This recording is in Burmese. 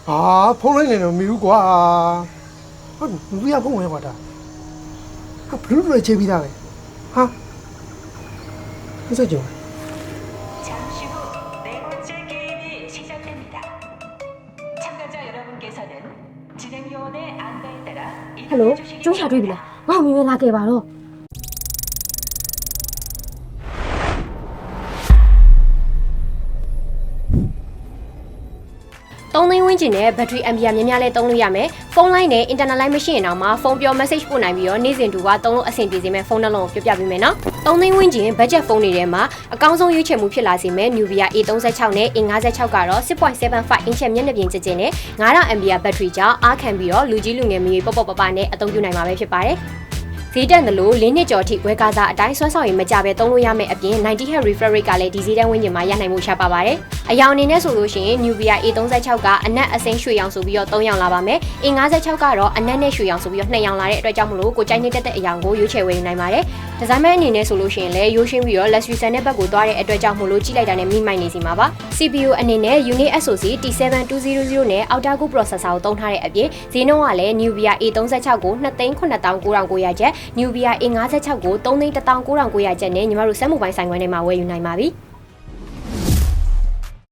ဖုန်းလိုက်နေတော့မီဘူးကွာဟာလူရဖုန်းဝင်ကွာဒါဟာဘလူးတွေချိန်ပြီးသားပဲဟာမစကြော 잠시 후 네 번째 게임이 시작됩니다. 참가자 여러분께서는 진행요원의 안내에 따라 ဟယ်လို 이동해 주시기 ကျိုးရှာတွေ့ပြီလားငါ့ကိုမြင်လာခဲ့ပါတော့ 3 သိန်းဝန်းကျင်နဲ့ battery ampere များများလဲသုံးလို့ရမယ်ဖုန်းလိုင်းနဲ့ internet line မရှိရင်တော့မှဖုန်းပြော message ပို့နိုင်ပြီးတော့နေ့စဉ်တူကသုံးလို့အဆင်ပြေစေမယ့်ဖုန်းနှလုံးကိုပြောပြပေးမယ်နော်3 သိန်းဝန်းကျင် budget ဖုန်းတွေထဲမှာအကောင်းဆုံးရွေးချယ်မှုဖြစ်လာစေမယ့် Nubia A36 နဲ့ A56 ကတော့ 6.75 inch မျက်နှာပြင်ကျကျနဲ့ 9000 ampere battery ကြောင့်အားခံပြီးတော့လူကြီးလူငယ်မျိုးပေါ့ပေါ့ပပနဲ့အသုံးပြုနိုင်မှာပဲဖြစ်ပါတယ်ဈေးတက်တယ်လို့၄နှစ်ကျော်အထိဝယ်ကားစားအတိုင်းဆွမ်းဆောင်ရင်မကြပဲသုံးလို့ရမယ့်အပြင် 90Hz refresh rate ကလည်းဒီဈေးတန်းဝန်းကျင်မှာရနိုင်မှုရှားပါပါတယ်။အယောင်အနေနဲ့ဆိုလို့ရှိရင် Nubia A36 ကအနက်အစိမ်းရွှေရောင်ဆိုပြီးတော့3ရောင်လာပါမယ်။ A56 ကတော့အနက်နဲ့ရွှေရောင်ဆိုပြီးတော့2ရောင်လာတဲ့အတွက်ကြောင့်မလို့ကိုကြိုက်နေတဲ့အယောင်ကိုရွေးချယ်ဝယ်နိုင်ပါတယ်။ဒီဇိုင်းမဲအနေနဲ့ဆိုလို့ရှိရင်လည်းရိုးရှင်းပြီးတော့ luxury ဆန်တဲ့ဘက်ကိုသွားတဲ့အတွက်ကြောင့်မလို့ကြည့်လိုက်တာနဲ့မိမိုက်နေစီမှာပါ။ CPU အနေနဲ့ Unix SoC T7200 နဲ့ Octa-core processor ကိုသုံးထားတဲ့အပြင်ဈေးနှုန်းကလည်း Nubia A36 ကို2,89,900ကျပ် Nubia A56 ကို3,19,900ကျပ်နဲ့ညီမတို့စက်မှုပိုင်းဆိုင်ခွဲထဲမှာဝယ်ယူနိုင်ပါပြီ။